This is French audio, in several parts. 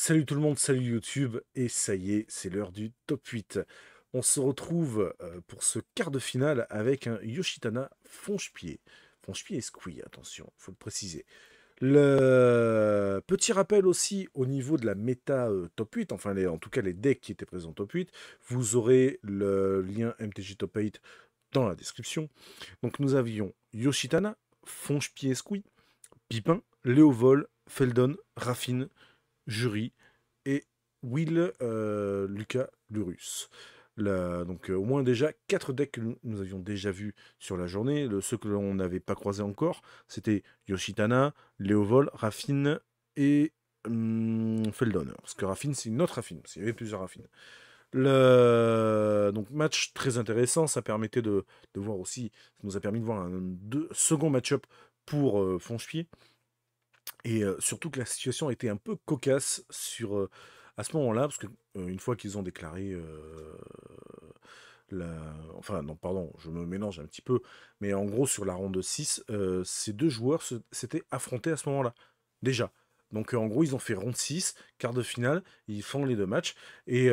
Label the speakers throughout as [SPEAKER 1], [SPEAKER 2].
[SPEAKER 1] Salut tout le monde, salut YouTube, et ça y est, c'est l'heure du top 8. On se retrouve pour ce quart de finale avec un Yoshitana Fonge-Pied. Fonge-Pied et Squee, attention, faut le préciser. Le petit rappel aussi au niveau de la méta top 8, enfin en tout cas les decks qui étaient présents top 8, vous aurez le lien MTG Top 8 dans la description. Donc nous avions Yoshitana, Fonge-Pied et Squee, Pipin, Léovol, Feldon, Raffine, Jury et Will Lucas Lurus. Donc au moins déjà 4 decks que nous avions déjà vus sur la journée. Ceux que l'on n'avait pas croisés encore, c'était Yoshitana, Léovol, Raffine et Feldon. Parce que Raffine, c'est une autre Raffine, parce qu'il y avait plusieurs Raffines. Donc match très intéressant, ça permettait de voir aussi, ça nous a permis de voir un second match-up pour Fonchpied. Et surtout que la situation a été un peu cocasse à ce moment-là, parce que une fois qu'ils ont déclaré la... Enfin, non, pardon, je me mélange un petit peu, mais en gros, sur la ronde 6, ces deux joueurs s'étaient affrontés à ce moment-là, déjà. Donc en gros, ils ont fait ronde 6, quart de finale, ils font les deux matchs, et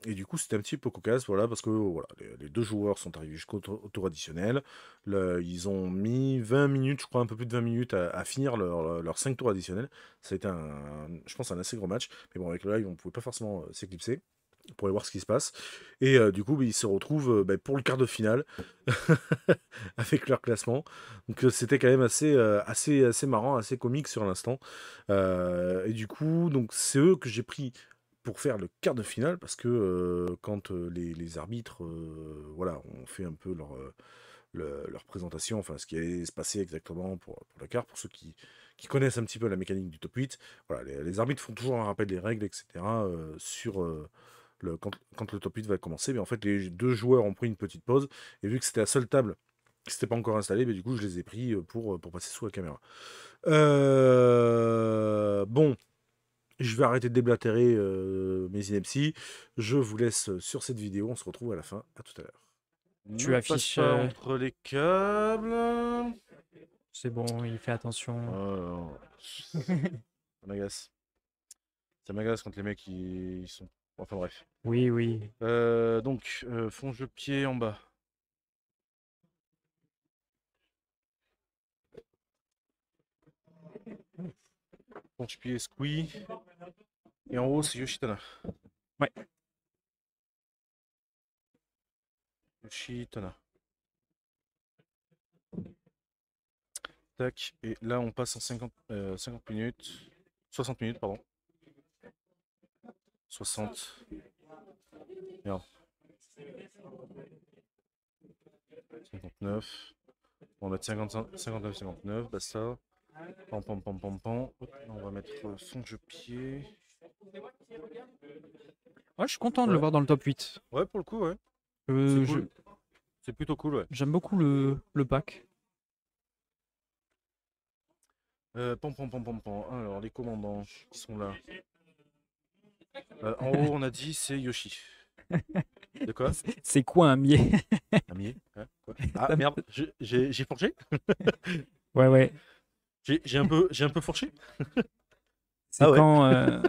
[SPEAKER 1] du coup, c'était un petit peu cocasse, voilà, parce que voilà, les deux joueurs sont arrivés jusqu'au tour additionnel. Ils ont mis 20 minutes, je crois un peu plus de 20 minutes à finir leurs 5 tours additionnels. Ça a été, je pense, un assez gros match, mais bon, avec le live, on ne pouvait pas forcément s'éclipser pour aller voir ce qui se passe. Et du coup, ils se retrouvent pour le quart de finale avec leur classement. Donc c'était quand même assez marrant, assez comique sur l'instant. Et du coup, donc c'est eux que j'ai pris pour faire le quart de finale parce que quand les arbitres voilà, ont fait un peu leur présentation, enfin ce qui allait se passer exactement pour le quart, pour ceux qui connaissent un petit peu la mécanique du top 8. Voilà, les arbitres font toujours un rappel des règles, etc. Quand le top 8 va commencer. Mais en fait, les deux joueurs ont pris une petite pause. Et vu que c'était la seule table qui n'était pas encore installée, mais du coup, je les ai pris pour passer sous la caméra. Bon, je vais arrêter de déblatérer mes inepties. Je vous laisse sur cette vidéo. On se retrouve à la fin. À tout à l'heure. Ne
[SPEAKER 2] Tu
[SPEAKER 1] passe
[SPEAKER 2] affiches,
[SPEAKER 1] pas entre les câbles.
[SPEAKER 2] c'est bon, il fait attention.
[SPEAKER 1] Oh, ça m'agace. Ça m'agace quand les mecs ils sont. Enfin bref.
[SPEAKER 2] Oui, oui.
[SPEAKER 1] Donc, fond jeu pied en bas. Fond jeu pied squee. Et en haut, c'est Yoshitana.
[SPEAKER 2] Ouais.
[SPEAKER 1] Yoshitana. Tac. Et là, on passe en 50 minutes. 60 minutes, pardon. 60. Merde. 59. On va mettre 55, 59, 59. Basta. Pam, pam, pam, pam, pam. Hop, là, on va mettre fond jeu pied.
[SPEAKER 2] Ouais, je suis content de le
[SPEAKER 1] Ouais.
[SPEAKER 2] voir dans le top 8.
[SPEAKER 1] Ouais, pour le coup, ouais. C'est
[SPEAKER 2] Euh, je-
[SPEAKER 1] cool. C'est plutôt cool, ouais.
[SPEAKER 2] J'aime beaucoup le pack.
[SPEAKER 1] Pam, pam, pam, pam, pam. Alors, les commandants qui sont là. En haut, on a dit c'est Yoshi. De quoi?
[SPEAKER 2] C'est quoi un mier?
[SPEAKER 1] Amier? Hein, quoi? Ah merde, j'ai fourché?
[SPEAKER 2] Ouais, ouais.
[SPEAKER 1] J'ai un peu fourché?
[SPEAKER 2] C'est
[SPEAKER 1] Ah ouais,
[SPEAKER 2] quand, euh,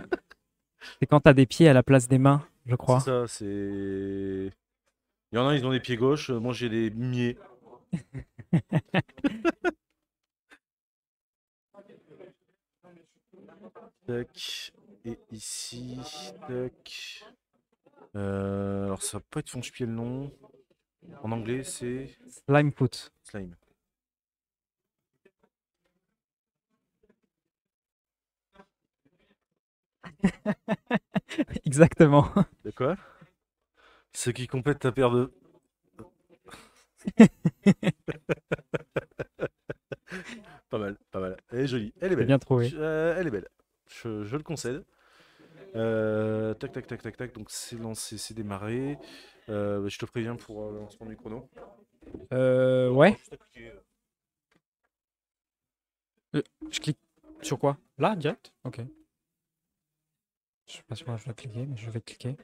[SPEAKER 2] c'est quand t'as des pieds à la place des mains, je
[SPEAKER 1] c'est
[SPEAKER 2] crois.
[SPEAKER 1] ça, c'est. Il y en a, ils ont des pieds gauches, moi j'ai des miers. Tac. Et ici, tac. Alors ça va pas être fonche-pied le nom. En anglais, c'est
[SPEAKER 2] Slimefoot.
[SPEAKER 1] slime.
[SPEAKER 2] Exactement.
[SPEAKER 1] De quoi? Ce qui complète ta paire de. Pas mal, pas mal. Elle est jolie, elle est
[SPEAKER 2] C'est
[SPEAKER 1] belle.
[SPEAKER 2] bien trouvé.
[SPEAKER 1] Elle est belle. Je le concède. Tac, tac, tac, tac, tac. Donc c'est lancé, c'est démarré. Je te préviens pour le lancement du chrono. T'auras
[SPEAKER 2] Ouais.
[SPEAKER 1] juste à cliquer.
[SPEAKER 2] Je clique sur quoi? Là, direct? Ok. Je sais pas sur quoi je dois cliquer, mais je vais cliquer.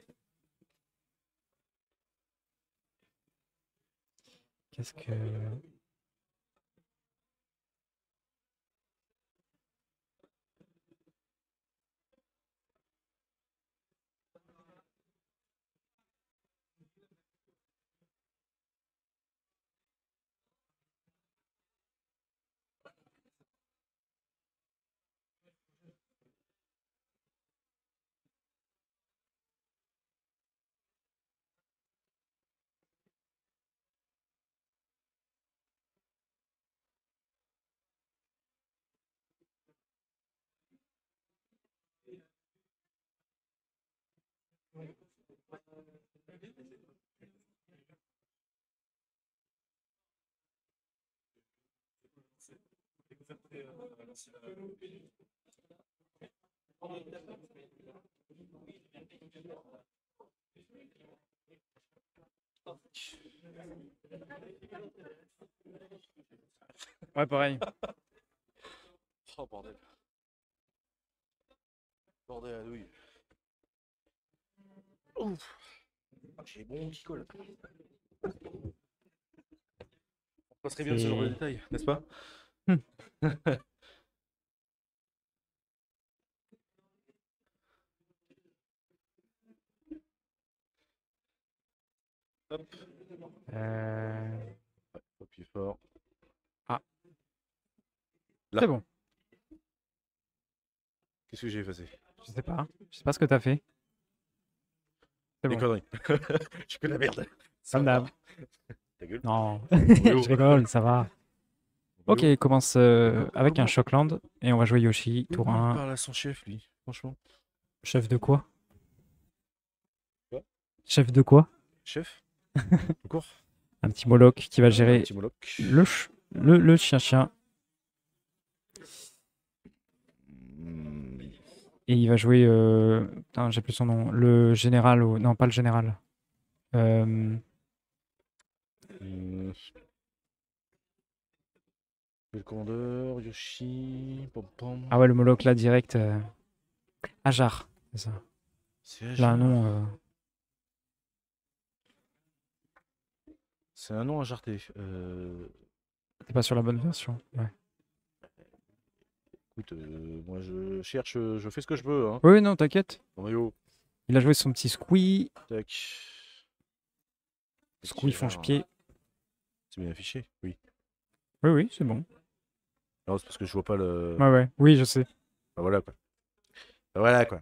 [SPEAKER 2] Qu'est-ce que... Ouais, pareil.
[SPEAKER 1] Oh bordel. Bordel à douille. Ouf. Ah, j'ai bon qui colle. On passerait bien de ce genre de
[SPEAKER 2] C'est.
[SPEAKER 1] détails, n'est-ce pas?
[SPEAKER 2] Hmm.
[SPEAKER 1] Hop.
[SPEAKER 2] Euh,
[SPEAKER 1] Appuie fort.
[SPEAKER 2] Ah,
[SPEAKER 1] Là.
[SPEAKER 2] c'est bon.
[SPEAKER 1] Qu'est-ce que j'ai effacé?
[SPEAKER 2] Je sais pas. Je sais pas ce que t'as fait. C'est
[SPEAKER 1] Des
[SPEAKER 2] bon.
[SPEAKER 1] conneries. Je suis que la merde. Ça
[SPEAKER 2] Comme
[SPEAKER 1] va.
[SPEAKER 2] d'hab.
[SPEAKER 1] Ta gueule.
[SPEAKER 2] Non.
[SPEAKER 1] Mario.
[SPEAKER 2] Je rigole, ça va. Ok,
[SPEAKER 1] Mario.
[SPEAKER 2] commence avec un Shockland et on va jouer Yoshi, tour
[SPEAKER 1] Comment il
[SPEAKER 2] 1.
[SPEAKER 1] parle à son chef, lui? Franchement.
[SPEAKER 2] Chef de quoi?
[SPEAKER 1] Quoi?
[SPEAKER 2] Chef de quoi?
[SPEAKER 1] Chef? Tout court?
[SPEAKER 2] Un petit Moloch qui va
[SPEAKER 1] Un
[SPEAKER 2] gérer
[SPEAKER 1] petit Moloch.
[SPEAKER 2] le chien-chien.
[SPEAKER 1] Hmm.
[SPEAKER 2] Et il va jouer. Putain, j'ai plus son nom. Le général. Non, pas le général. Euh,
[SPEAKER 1] Hmm. Le commandeur, Yoshi. Pom pom.
[SPEAKER 2] Ah ouais, le Moloch là, direct. Ajar, c'est ça.
[SPEAKER 1] C'est
[SPEAKER 2] Il a un
[SPEAKER 1] Ajar.
[SPEAKER 2] nom.
[SPEAKER 1] C'est un nom à jarter.
[SPEAKER 2] T'es pas sur la bonne version. Ouais.
[SPEAKER 1] Écoute, moi je cherche, je fais ce que je peux, hein.
[SPEAKER 2] Oui, oui, non, t'inquiète.
[SPEAKER 1] Bon, Mario.
[SPEAKER 2] Il a joué son petit Squee.
[SPEAKER 1] Tac.
[SPEAKER 2] Squee
[SPEAKER 1] Ajar.
[SPEAKER 2] fonche-pied.
[SPEAKER 1] C'est bien affiché? Oui.
[SPEAKER 2] Oui, oui, c'est bon.
[SPEAKER 1] Non, c'est parce que je vois pas le.
[SPEAKER 2] Ouais, ouais. Oui, je sais.
[SPEAKER 1] Bah voilà quoi. Bah voilà quoi.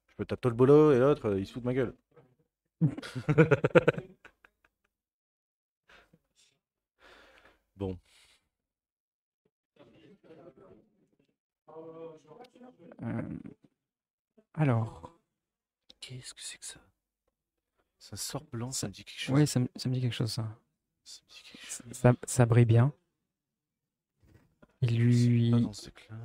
[SPEAKER 1] Je peux taper le bolo et l'autre, il se fout de ma gueule. Bon.
[SPEAKER 2] Euh, Alors.
[SPEAKER 1] Qu'est-ce que c'est que ça? Ça sort blanc, ça
[SPEAKER 2] Ça...
[SPEAKER 1] me dit quelque chose.
[SPEAKER 2] Ouais, ça me dit quelque chose, ça.
[SPEAKER 1] Ça me dit quelque chose.
[SPEAKER 2] Ça brille bien. Il
[SPEAKER 1] C'est pas
[SPEAKER 2] lui.
[SPEAKER 1] dans ce là.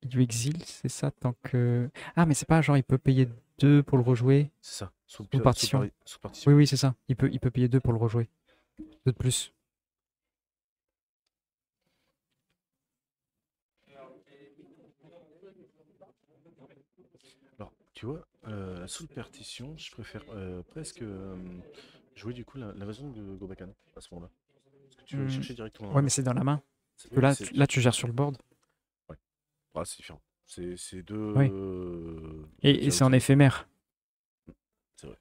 [SPEAKER 2] Il lui exile, c'est ça, tant que. Ah, mais c'est pas genre il peut payer 2 pour le rejouer.
[SPEAKER 1] C'est ça. Sous,
[SPEAKER 2] Sous partition.
[SPEAKER 1] sous partition.
[SPEAKER 2] Oui, oui, c'est ça. Il peut payer 2 pour le rejouer. 2 de plus.
[SPEAKER 1] Alors, tu vois, sous partition, je préfère presque jouer du coup l'invasion de Gobakan à ce moment-là. Parce que tu vas le
[SPEAKER 2] Hmm.
[SPEAKER 1] chercher directement dans
[SPEAKER 2] Ouais,
[SPEAKER 1] la
[SPEAKER 2] mais
[SPEAKER 1] main.
[SPEAKER 2] c'est dans la main.
[SPEAKER 1] C'est
[SPEAKER 2] Que là,
[SPEAKER 1] c'est-
[SPEAKER 2] là, tu gères sur le board.
[SPEAKER 1] ouais. Ah, c'est différent. C'est deux
[SPEAKER 2] Oui. Et c'est en
[SPEAKER 1] directions.
[SPEAKER 2] éphémère.
[SPEAKER 1] C'est vrai.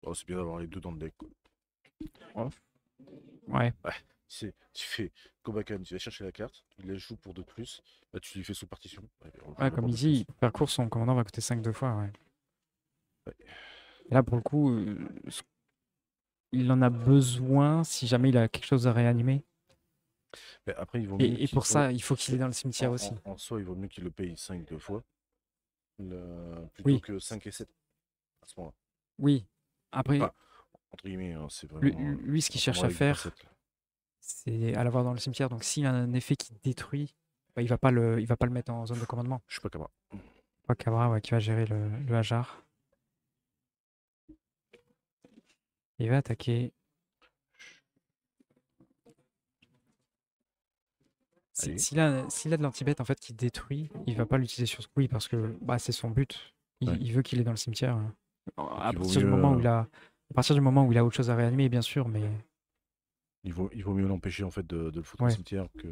[SPEAKER 1] Oh, c'est bien d'avoir les deux dans le deck, quoi.
[SPEAKER 2] Ouais.
[SPEAKER 1] Ouais. Tu fais Gobakan, tu vas chercher la carte, il la joue pour 2 de plus, là tu lui fais sous partition. Ouais, on joue
[SPEAKER 2] Ouais,
[SPEAKER 1] le
[SPEAKER 2] comme
[SPEAKER 1] board
[SPEAKER 2] il
[SPEAKER 1] de
[SPEAKER 2] dit,
[SPEAKER 1] plus.
[SPEAKER 2] pour faire court, son commandant va coûter 5 deux fois. Ouais.
[SPEAKER 1] Ouais.
[SPEAKER 2] Et là, pour le coup, il en a besoin si jamais il a quelque chose à réanimer.
[SPEAKER 1] Mais après, il vaut mieux
[SPEAKER 2] Et
[SPEAKER 1] qu'il.
[SPEAKER 2] pour ça, il faut qu'il est dans le cimetière aussi.
[SPEAKER 1] En soi, il vaut mieux qu'il le paye 5 deux fois, plutôt
[SPEAKER 2] Oui,
[SPEAKER 1] que 5 et 7 à ce moment-là.
[SPEAKER 2] oui. Après,
[SPEAKER 1] Enfin, entre guillemets, hein, c'est
[SPEAKER 2] lui,
[SPEAKER 1] vraiment.
[SPEAKER 2] lui, ce qu'il
[SPEAKER 1] On
[SPEAKER 2] cherche
[SPEAKER 1] prendra
[SPEAKER 2] à
[SPEAKER 1] avec des
[SPEAKER 2] faire,
[SPEAKER 1] pincettes, là.
[SPEAKER 2] c'est à l'avoir dans le cimetière. Donc, s'il a un effet qui détruit, bah, il va pas le mettre en zone de commandement.
[SPEAKER 1] Je suis pas capable.
[SPEAKER 2] Pas Cabra, ouais, qui va gérer le Hajar. Il va attaquer.
[SPEAKER 1] Allez.
[SPEAKER 2] S'il a de l'antibête en fait qui détruit, il va pas l'utiliser sur Squee parce que bah, c'est son but.
[SPEAKER 1] Ouais.
[SPEAKER 2] Il veut qu'il est dans le cimetière. À
[SPEAKER 1] il vaut
[SPEAKER 2] partir du
[SPEAKER 1] mieux,
[SPEAKER 2] moment où à partir du moment où il a autre chose à réanimer, bien sûr, mais
[SPEAKER 1] il vaut mieux l'empêcher en fait de le foutre au
[SPEAKER 2] ouais.
[SPEAKER 1] cimetière que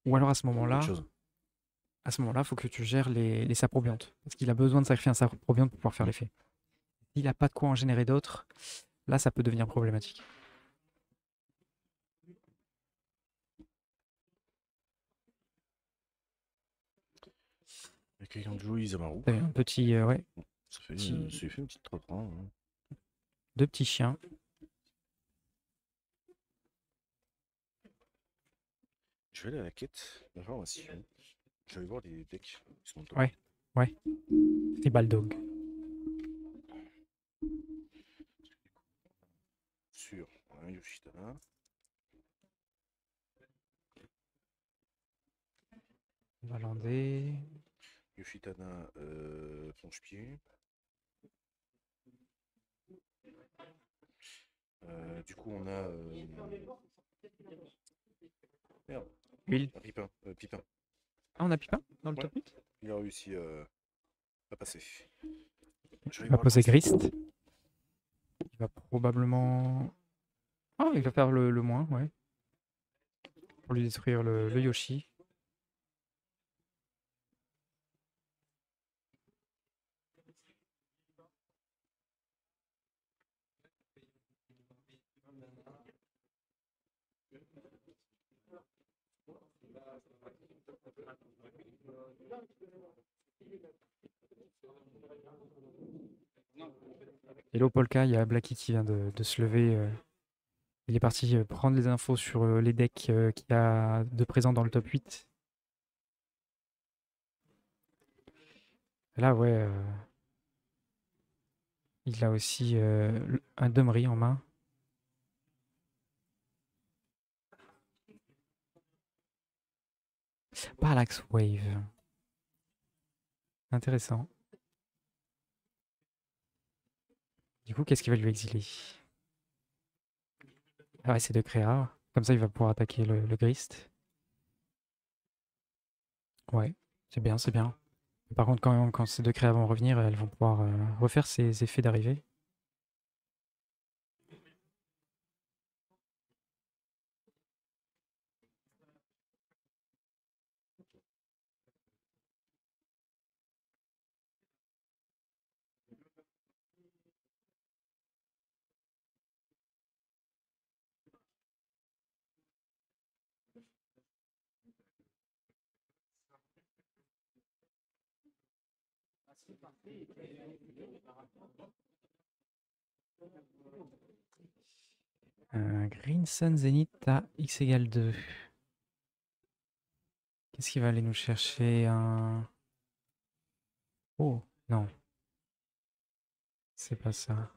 [SPEAKER 2] Ou alors
[SPEAKER 1] autre chose.
[SPEAKER 2] à ce moment-là, faut que tu gères les saprobiontes. Parce qu'il a besoin de sacrifier un saprobionte pour pouvoir faire l'effet. S'il a pas de quoi en générer d'autres, là ça peut devenir problématique.
[SPEAKER 1] Accueillant de Joey Zamaru.
[SPEAKER 2] T'as eu un petit ouais,
[SPEAKER 1] Ça fait
[SPEAKER 2] petit-
[SPEAKER 1] une petite 3-3. Hein.
[SPEAKER 2] 2 petits chiens.
[SPEAKER 1] Je vais aller à la quête d'information. Je vais aller voir les decks qui sont top.
[SPEAKER 2] Ouais. Ouais, Tribal Dog.
[SPEAKER 1] Sur un Yoshitana.
[SPEAKER 2] Valandé.
[SPEAKER 1] Yoshitana, Ponche-Pied. Du coup, on a. Merde,
[SPEAKER 2] Huile.
[SPEAKER 1] Pipin. Pipin.
[SPEAKER 2] Ah, on a Pipin dans le
[SPEAKER 1] Ouais.
[SPEAKER 2] top 8?
[SPEAKER 1] Il a réussi à passer. Je vais
[SPEAKER 2] Il va
[SPEAKER 1] voir le
[SPEAKER 2] poser
[SPEAKER 1] Grist.
[SPEAKER 2] Grist. Il va probablement... Ah, il va faire le moins, ouais. Pour lui détruire le Yoshi. Hello Polka, il y a Blacky qui vient de se lever. Il est parti prendre les infos sur les decks qu'il y a de présents dans le top 8. Là, ouais, il a aussi un Dummery en main. Parallax Wave. Intéressant. Du coup, qu'est-ce qu'il va lui exiler? Ah ouais, c'est de créa. Comme ça, il va pouvoir attaquer le Grist. Ouais, c'est bien, c'est bien. Par contre, quand ces deux créas vont revenir, elles vont pouvoir refaire ces effets d'arrivée. Green Sun Zenith à x égale 2. Qu'est-ce qu'il va aller nous chercher? Un... Oh, non. C'est pas ça.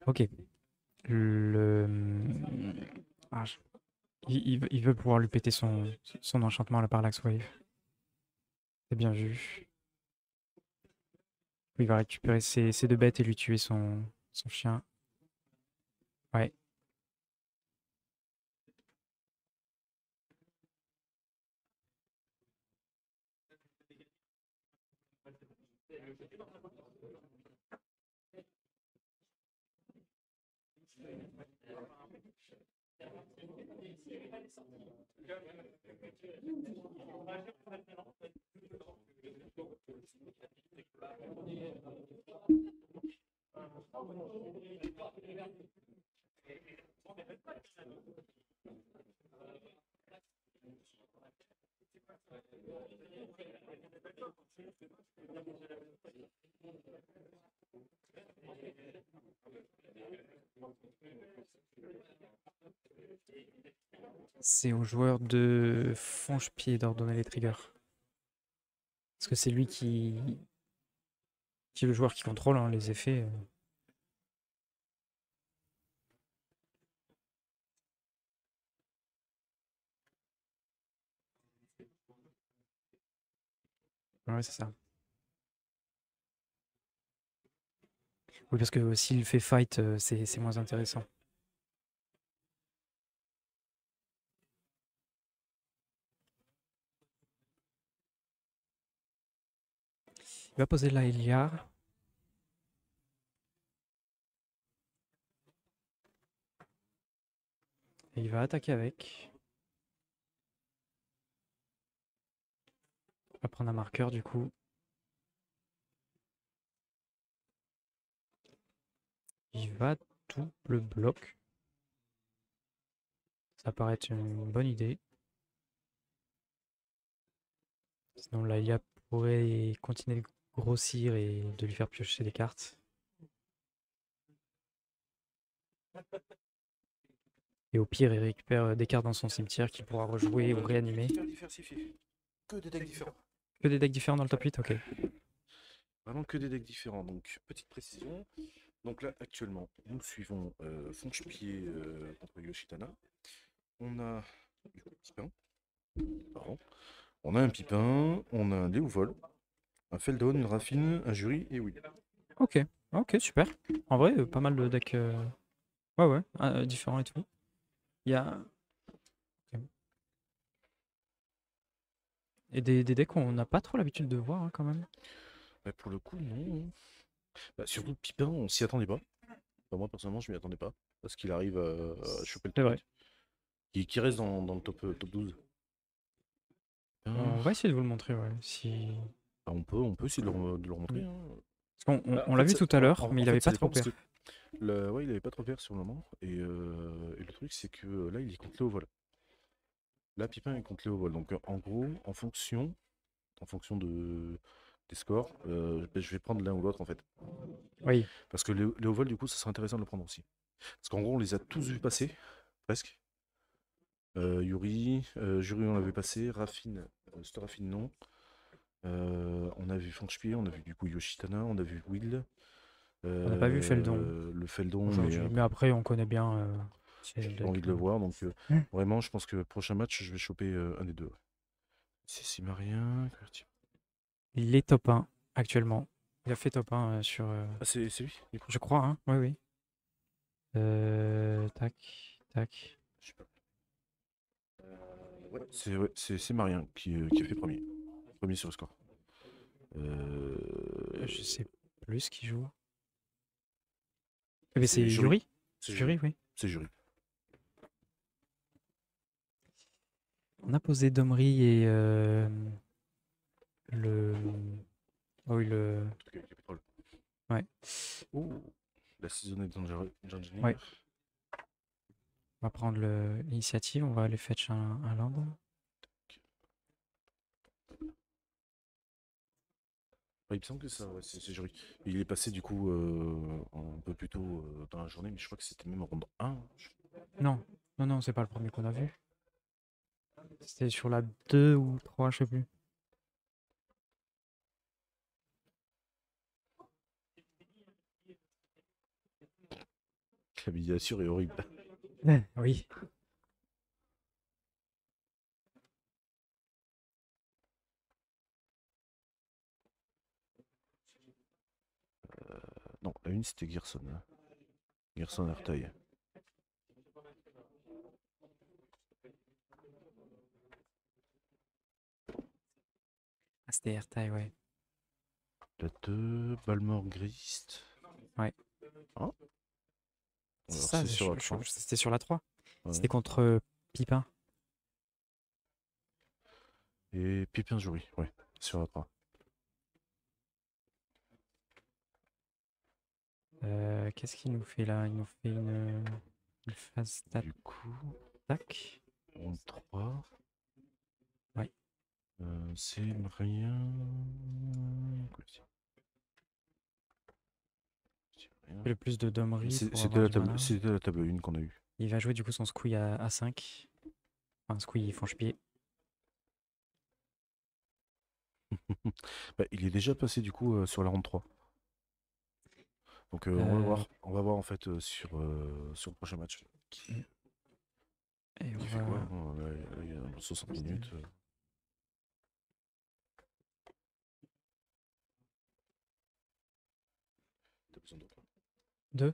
[SPEAKER 2] Ok. Le... Ah, il veut pouvoir lui péter son enchantement à la Parallax Wave. C'est bien vu. Il va récupérer ses deux bêtes et lui tuer son chien. Ouais. C'est au joueur de Fonge-Pied d'ordonner les triggers. Parce que c'est lui qui est le joueur qui contrôle hein, les effets. Ouais, c'est ça. Oui, parce que s'il fait fight, c'est moins intéressant. Il va poser la Elia. Et il va attaquer avec. Il va prendre un marqueur du coup. Il va double bloc. Ça paraît être une bonne idée. Sinon la Elia pourrait continuer de grossir et de lui faire piocher des cartes. Et au pire, il récupère des cartes dans son cimetière qu'il pourra rejouer ou réanimer.
[SPEAKER 1] Hyper diversifié. Que des decks différents.
[SPEAKER 2] Que des decks différents dans le top 8, ok.
[SPEAKER 1] Vraiment que des decks différents. Donc, petite précision. Donc là, actuellement, nous suivons Fonchpied contre Yoshitana. On a Pipin. Pardon. On a un Pipin, on a un Léovol, un Feldon, une Raffine, un Jury et oui.
[SPEAKER 2] Ok, ok, super. En vrai, pas mal de decks ouais, ouais, différents et tout. Il y a. Ok. Et des decks qu'on n'a pas trop l'habitude de voir hein, quand même.
[SPEAKER 1] Bah, pour le coup, non. Bah, surtout Pipin, on s'y attendait pas. Enfin, moi, personnellement, je m'y attendais pas. Parce qu'il arrive à choper le
[SPEAKER 2] C'est
[SPEAKER 1] top
[SPEAKER 2] vrai.
[SPEAKER 1] 8. Qui reste dans le top 12.
[SPEAKER 2] On
[SPEAKER 1] Pipin,
[SPEAKER 2] va essayer de vous le montrer, ouais. Si...
[SPEAKER 1] bah, on peut essayer de le remontrer,
[SPEAKER 2] Mm.
[SPEAKER 1] hein.
[SPEAKER 2] Parce qu'on
[SPEAKER 1] Bah,
[SPEAKER 2] on l'a vu tout à l'heure, mais
[SPEAKER 1] en
[SPEAKER 2] il avait
[SPEAKER 1] fait, ça
[SPEAKER 2] pas trop
[SPEAKER 1] dépend parce que
[SPEAKER 2] pair.
[SPEAKER 1] ouais, il avait pas trop peur sur le moment. Et le truc, c'est que là, il est contre Léo Vol. Là, Pipin est contre Léo Vol. Donc, en gros, en fonction des scores, bah, je vais prendre l'un ou l'autre en fait.
[SPEAKER 2] Oui,
[SPEAKER 1] Parce que Léo Vol, du coup, ça serait intéressant de le prendre aussi. Parce qu'en gros, on les a tous vus passer, presque. Yuri, Jury, on l'avait passé. Raffine, c'était Raffine, non. On a vu Fonchpier, on a vu du coup Yoshitana, on a vu Will.
[SPEAKER 2] on n'a pas vu Feldon
[SPEAKER 1] Le Feldon, mais
[SPEAKER 2] aujourd'hui. Mais après, on connaît bien c'est
[SPEAKER 1] j'ai
[SPEAKER 2] le
[SPEAKER 1] pas
[SPEAKER 2] deck.
[SPEAKER 1] envie de le voir. Donc,
[SPEAKER 2] Mm.
[SPEAKER 1] vraiment, je pense que prochain match, je vais choper un des deux. Ouais. C'est Simarien.
[SPEAKER 2] Il est top 1 actuellement. Il a fait top 1 sur.
[SPEAKER 1] Ah, c'est lui, du coup.
[SPEAKER 2] Je crois, hein. Oui, oui. Tac, tac.
[SPEAKER 1] Je sais pas. C'est Marien qui a fait premier. Premier sur le score.
[SPEAKER 2] Je sais plus ce qu'il joue. Eh ben,
[SPEAKER 1] C'est
[SPEAKER 2] c'est
[SPEAKER 1] Jury.
[SPEAKER 2] Yuri.
[SPEAKER 1] C'est Jury.
[SPEAKER 2] Yuri, oui.
[SPEAKER 1] C'est Jury.
[SPEAKER 2] On a posé Domri et le. Oh oui, le.
[SPEAKER 1] Le truc avec les pétroles.
[SPEAKER 2] Ouais.
[SPEAKER 1] Oh, la saisonnée d'Engineer.
[SPEAKER 2] Ouais. On va prendre l'initiative. On va aller fetch un land.
[SPEAKER 1] Ouais, il me semble que ça, ouais, c'est Jury. Et il est passé du coup un peu plus tôt dans la journée, mais je crois que c'était même en ronde 1.
[SPEAKER 2] Non, non, non, c'est pas le premier qu'on a vu. C'était sur la 2 ou 3, je sais plus.
[SPEAKER 1] La miniature est horrible.
[SPEAKER 2] Oui.
[SPEAKER 1] Non, la une c'était Gerson. Hein. Gerson Artail.
[SPEAKER 2] Ah, c'était AirTie, ouais.
[SPEAKER 1] La 2, Balmor Grist.
[SPEAKER 2] Ouais.
[SPEAKER 1] Hein
[SPEAKER 2] C'est
[SPEAKER 1] Alors
[SPEAKER 2] ça,
[SPEAKER 1] c'est sur la 3.
[SPEAKER 2] c'était sur la 3. C'était
[SPEAKER 1] Ouais.
[SPEAKER 2] contre Pipin.
[SPEAKER 1] Et Pipin Jury, ouais, sur la 3.
[SPEAKER 2] Qu'est-ce qu'il nous fait là? Il nous fait une phase
[SPEAKER 1] Du coup,
[SPEAKER 2] d'attaque.
[SPEAKER 1] ronde 3.
[SPEAKER 2] Ouais.
[SPEAKER 1] C'est rien.
[SPEAKER 2] Fait le plus de Domri pour
[SPEAKER 1] C'était
[SPEAKER 2] avoir du mana.
[SPEAKER 1] la table 1 qu'on a eue.
[SPEAKER 2] Il va jouer du coup son squee à 5. Enfin, squee franche-pied.
[SPEAKER 1] Bah, il est déjà passé du coup sur la ronde 3. Donc
[SPEAKER 2] Euh,
[SPEAKER 1] on va voir en fait sur le prochain match.
[SPEAKER 2] et on
[SPEAKER 1] Qui fait quoi
[SPEAKER 2] va.
[SPEAKER 1] hein, là, il y a 60 minutes. T'as besoin d'autre là
[SPEAKER 2] 2.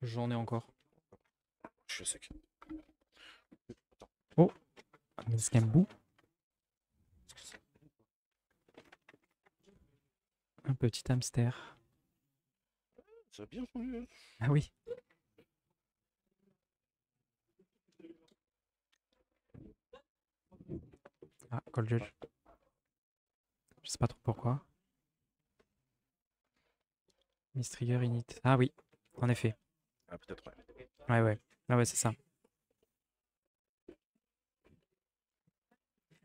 [SPEAKER 2] J'en ai encore.
[SPEAKER 1] Je suis à sec.
[SPEAKER 2] Oh, Miss Gambou. Un petit hamster.
[SPEAKER 1] Ça a bien fondu. Hein.
[SPEAKER 2] Ah oui. Ah, Cold Judge. Je sais pas trop pourquoi. Miss Trigger init. Ah oui, en effet.
[SPEAKER 1] Ah peut-être ouais.
[SPEAKER 2] Ouais, ouais. Ah ouais, c'est ça.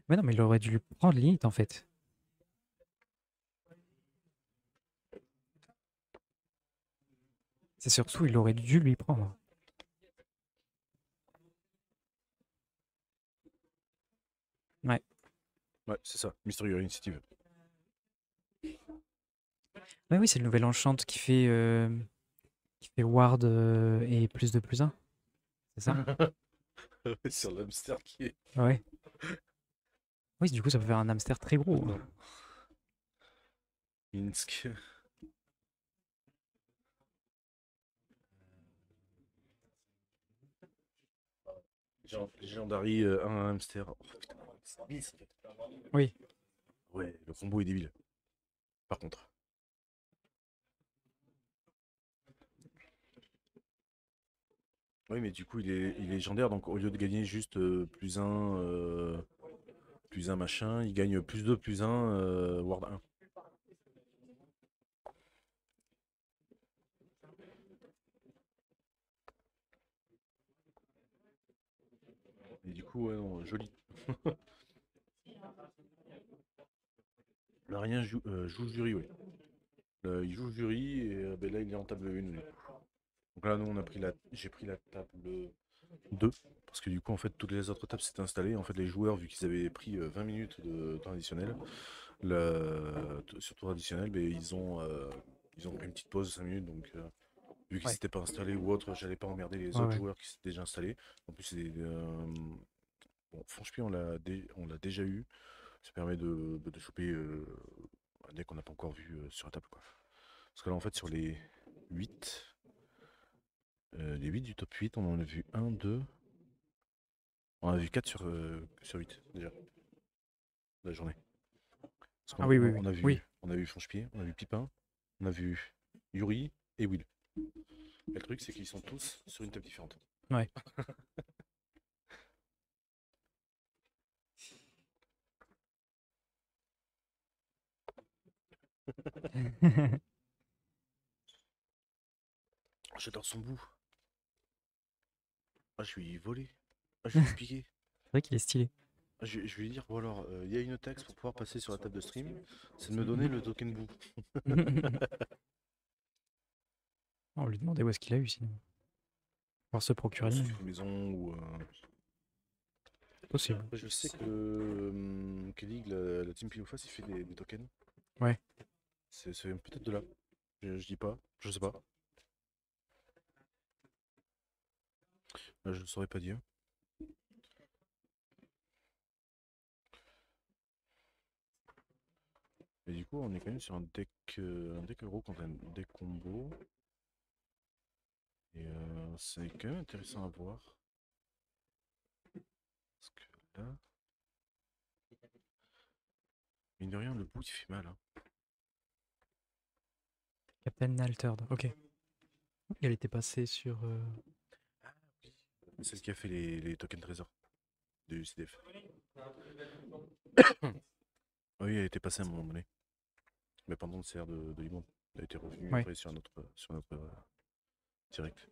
[SPEAKER 2] Mais non, mais il aurait dû lui prendre l'init en fait. C'est surtout, il aurait dû lui prendre.
[SPEAKER 1] Ouais, c'est ça, Mystery Initiative.
[SPEAKER 2] Ouais, oui, c'est le nouvel enchant qui fait Ward et plus de plus un. C'est ça?
[SPEAKER 1] Ouais, sur l'hamster qui est.
[SPEAKER 2] Ouais. Oui, du coup, ça peut faire un hamster très gros.
[SPEAKER 1] Non. Minsk. Legendary, un hamster. Oh, putain, c'est bis, en fait.
[SPEAKER 2] Oui.
[SPEAKER 1] Ouais, le combo est débile. Par contre. Oui, mais du coup, il est légendaire, donc au lieu de gagner juste plus un machin, il gagne plus 2, plus un Ward 1. Et du coup, ouais, non, joli. Le rien joue jury, oui. Il joue jury et ben là, il est en table 1. Lui. Donc là, nous, j'ai pris la table 2. Parce que du coup, en fait, toutes les autres tables s'étaient installées. En fait, les joueurs, vu qu'ils avaient pris 20 minutes de temps additionnel, sur tour additionnel, ben, ils ont pris une petite pause de 5 minutes. Donc, vu qu'ils
[SPEAKER 2] Ouais.
[SPEAKER 1] s'étaient pas installés ou autre, j'allais pas emmerder les
[SPEAKER 2] Ouais,
[SPEAKER 1] autres
[SPEAKER 2] ouais.
[SPEAKER 1] joueurs qui s'étaient déjà installés. En plus, bon, franchement, on l'a déjà eu. Ça permet de choper un deck qu'on n'a pas encore vu sur la table, quoi. Parce que là, en fait, sur huit les 8 du top 8, on en a vu un 2. On en a vu 4 sur 8 déjà, de la journée. Parce
[SPEAKER 2] Ah
[SPEAKER 1] qu'on
[SPEAKER 2] oui, oui, oui.
[SPEAKER 1] on a
[SPEAKER 2] Oui.
[SPEAKER 1] vu Fonchpied, on a vu Pipin, on a vu Yuri et Will. Et le truc, c'est qu'ils sont tous sur une table différente.
[SPEAKER 2] Ouais.
[SPEAKER 1] Oh, j'adore son bout. Ah, je vais lui voler. Ah, je vais lui piquer.
[SPEAKER 2] C'est vrai qu'il est stylé.
[SPEAKER 1] Ah, je vais lui dire, bon alors, il y a une taxe pour pouvoir passer sur la table de stream, c'est de me donner le token bout.
[SPEAKER 2] On va lui demander où est-ce qu'il a eu sinon. Pouvoir se procurer
[SPEAKER 1] C'est
[SPEAKER 2] lui-même.
[SPEAKER 1] une maison ou.
[SPEAKER 2] C'est possible.
[SPEAKER 1] Après, je sais que Kelly, la team Pile ou Face, il fait des tokens.
[SPEAKER 2] Ouais.
[SPEAKER 1] C'est peut-être de là. Je dis pas, je sais pas. Je ne saurais pas dire. Et du coup, on est quand même sur un deck euro contre un deck combo. Et c'est quand même intéressant à voir. Parce que là, mine de rien, le bout il fait mal. Hein.
[SPEAKER 2] Captain Altered. Ok. Elle était passée sur.
[SPEAKER 1] Celle qui a fait les tokens trésors du CDF. Oui, elle était passée à un moment donné. Mais pendant le CR de Limon. Elle a été revenue
[SPEAKER 2] Ouais.
[SPEAKER 1] après sur un autre direct.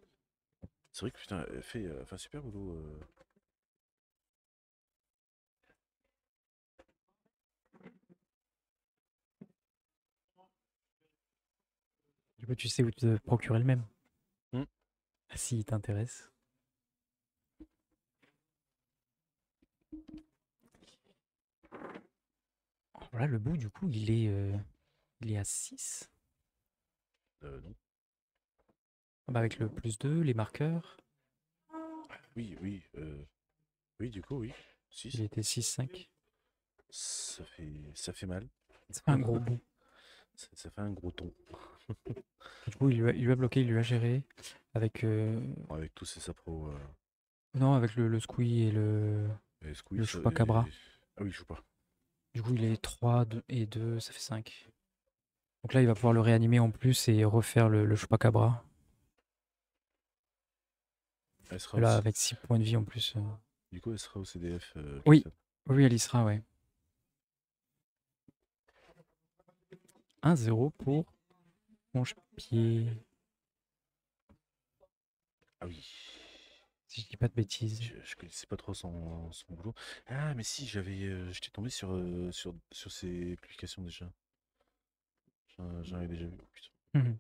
[SPEAKER 1] C'est vrai que putain, elle fait enfin super boulot.
[SPEAKER 2] Du coup, tu sais où te procurer le même.
[SPEAKER 1] Hmm.
[SPEAKER 2] Ah, s'il t'intéresse. Voilà, le bout, du coup, il est à 6.
[SPEAKER 1] Non.
[SPEAKER 2] Bah, avec le plus 2, les marqueurs.
[SPEAKER 1] Oui, oui. Oui, du coup, oui.
[SPEAKER 2] Il
[SPEAKER 1] 6.
[SPEAKER 2] était 6-5.
[SPEAKER 1] Ça fait mal.
[SPEAKER 2] Ça fait un gros bout.
[SPEAKER 1] Ça fait un gros ton.
[SPEAKER 2] Du coup, il lui a bloqué, il lui a géré. Avec.
[SPEAKER 1] Avec tous ces sapros.
[SPEAKER 2] Non, avec le squee et
[SPEAKER 1] Et
[SPEAKER 2] le
[SPEAKER 1] Squeeze.
[SPEAKER 2] chupacabra.
[SPEAKER 1] Ah oui, je joue pas.
[SPEAKER 2] Du coup, il est 3 et 2, ça fait 5. Donc là, il va pouvoir le réanimer en plus et refaire le chupacabra.
[SPEAKER 1] Elle sera
[SPEAKER 2] Là,
[SPEAKER 1] aussi.
[SPEAKER 2] avec 6 points de vie en plus.
[SPEAKER 1] Du coup, elle sera au CDF,
[SPEAKER 2] Oui,
[SPEAKER 1] Captain.
[SPEAKER 2] oui, elle y sera, ouais. 1-0 pour Ponche-Pied.
[SPEAKER 1] Ah oui.
[SPEAKER 2] Si je dis pas de bêtises.
[SPEAKER 1] Je connaissais pas trop son boulot. Ah, mais si, j'étais tombé sur ses publications déjà. J'en avais déjà vu. Oh, putain.
[SPEAKER 2] Mhm.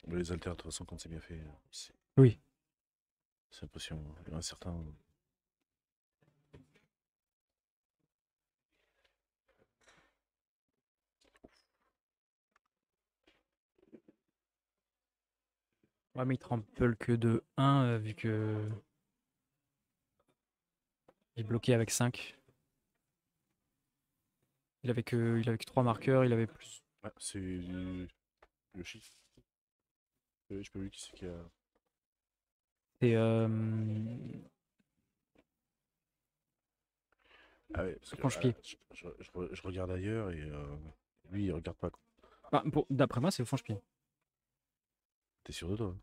[SPEAKER 1] Mais les alters, de toute façon, quand c'est bien fait,
[SPEAKER 2] Oui.
[SPEAKER 1] c'est impressionnant. Il y a un certain.
[SPEAKER 2] Ouais, mais il trample que de 1 vu que il est bloqué avec 5. Il avait que 3 marqueurs, il avait plus.
[SPEAKER 1] Ah, c'est Yoshi. Je peux vu qui c'est qui a.
[SPEAKER 2] Et
[SPEAKER 1] Ah ouais, parce que
[SPEAKER 2] Franche-pied.
[SPEAKER 1] je regarde ailleurs et lui il regarde pas quoi.
[SPEAKER 2] Bah, d'après moi, c'est le franche-pied.
[SPEAKER 1] T'es sûr de toi?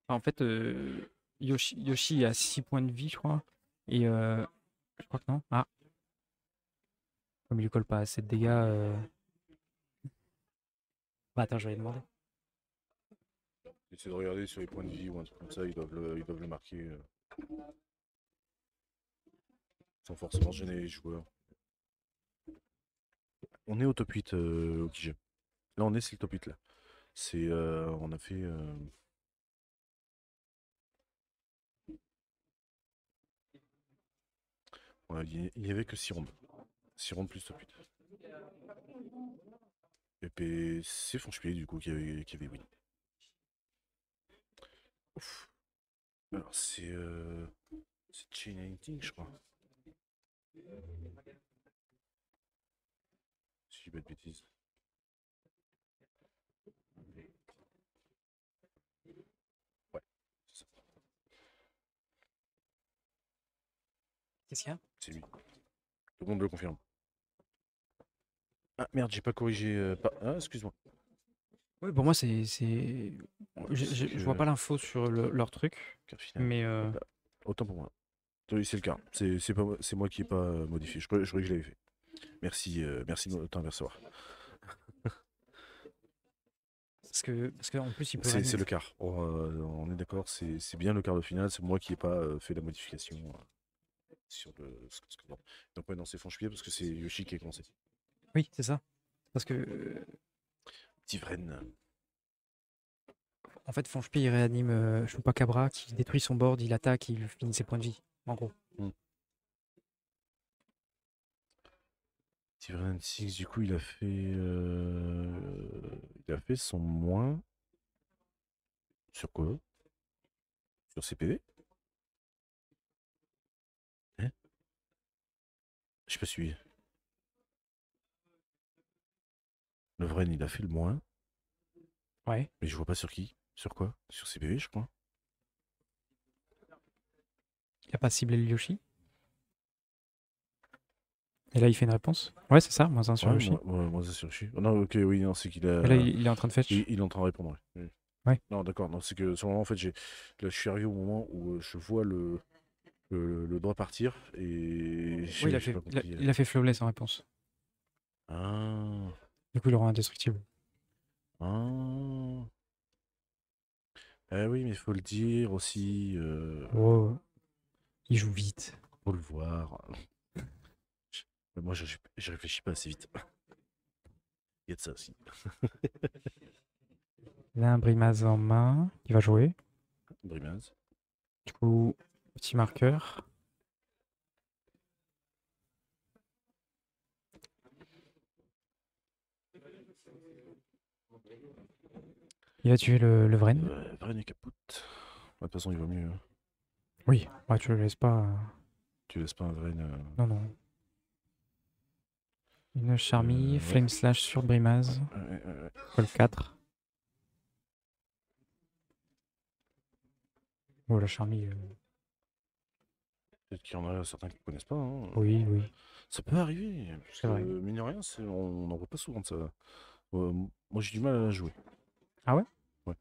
[SPEAKER 1] Hein?
[SPEAKER 2] En fait, Yoshi a 6 points de vie, je crois. Et je crois que non. Ah, comme il lui colle pas assez de dégâts. Bah, attends, je vais lui demander.
[SPEAKER 1] Essaie de regarder sur les points de vie ou un truc comme ça, ils doivent le marquer sans forcément gêner les joueurs. On est au top 8 au QG. Là c'est le top 8 là. C'est on a fait ouais, il n'y avait que 6 rondes. 6 rondes plus top 8. Et puis c'est Franchpied du coup qui avait win. Ouf. Alors c'est Chain Lightning je crois. Si je dis pas de bêtises. Ouais, c'est ça.
[SPEAKER 2] Qu'est-ce qu'il y a?
[SPEAKER 1] C'est lui. Tout le monde le confirme. Ah merde, j'ai pas corrigé. Ah, excuse-moi.
[SPEAKER 2] Oui, pour moi, c'est.
[SPEAKER 1] Parce
[SPEAKER 2] Je vois
[SPEAKER 1] que.
[SPEAKER 2] pas l'info sur leur truc,
[SPEAKER 1] Carte finale.
[SPEAKER 2] mais
[SPEAKER 1] Hop là. Autant pour moi. Oui, c'est le cas. C'est moi qui ai pas modifié. Je croyais que je l'avais fait. Merci de m'en recevoir.
[SPEAKER 2] parce que en plus, il peut
[SPEAKER 1] C'est
[SPEAKER 2] réanimer.
[SPEAKER 1] le quart. On est d'accord, c'est bien le quart de finale. C'est moi qui n'ai pas fait la modification sur le score. Donc, ouais, non, c'est Franchpied parce que c'est Yoshi qui est commencé.
[SPEAKER 2] Oui, c'est ça. Parce que
[SPEAKER 1] Tivren.
[SPEAKER 2] en fait, Fonchpi, il réanime Chupacabra qui détruit son board, il attaque, il finit ses points de vie. En gros.
[SPEAKER 1] Hmm. Tivren 6, du coup, il a fait son moins. Sur quoi? Sur CPV? Hein? Je pas suivi. Le vrai, il a fait le moins.
[SPEAKER 2] Ouais.
[SPEAKER 1] Mais je vois pas sur qui. Sur quoi? Sur CPV, je crois.
[SPEAKER 2] Il a pas ciblé le Yoshi. Et là, il fait une réponse. Ouais, c'est ça, moins 1 sur
[SPEAKER 1] Ouais,
[SPEAKER 2] Yoshi.
[SPEAKER 1] moi ça sur Yoshi. Oh, non, ok, oui, non, c'est qu'il
[SPEAKER 2] Et là,
[SPEAKER 1] a.
[SPEAKER 2] il est en train de fetch.
[SPEAKER 1] Il est en train de répondre, ouais. Oui.
[SPEAKER 2] Ouais.
[SPEAKER 1] Non, d'accord, non, c'est que sur le moment, en fait, là, je suis arrivé au moment où je vois le doigt partir et
[SPEAKER 2] Oui,
[SPEAKER 1] j'ai pas compris.
[SPEAKER 2] il a fait flawless en réponse.
[SPEAKER 1] Ah,
[SPEAKER 2] Du coup, il aura indestructible.
[SPEAKER 1] ah. Eh oui, mais il faut le dire aussi.
[SPEAKER 2] Oh, il joue vite.
[SPEAKER 1] Faut le voir. Moi, je réfléchis pas assez vite. Il y a de ça aussi.
[SPEAKER 2] Il a un Brimaz en main. Il va jouer.
[SPEAKER 1] Brimaz.
[SPEAKER 2] Du coup, petit marqueur. Il va tuer le Vren.
[SPEAKER 1] Vren et Caput. De toute façon, il vaut mieux. Hein.
[SPEAKER 2] Oui, ouais, tu le laisses pas.
[SPEAKER 1] Tu laisses pas un Vren.
[SPEAKER 2] Non, non. Une Charmille,
[SPEAKER 1] Ouais.
[SPEAKER 2] Flame Slash sur Brimaz.
[SPEAKER 1] Ouais.
[SPEAKER 2] Call 4. Oh, la Charmille.
[SPEAKER 1] Peut-être qu'il y en a certains qui ne connaissent pas. Hein.
[SPEAKER 2] Oui, oui,
[SPEAKER 1] Ça peut arriver. Parce
[SPEAKER 2] c'est
[SPEAKER 1] que,
[SPEAKER 2] vrai.
[SPEAKER 1] mine de rien, on n'en voit pas souvent de ça. Moi, j'ai du mal à la jouer.
[SPEAKER 2] Ah ouais?
[SPEAKER 1] Ouais.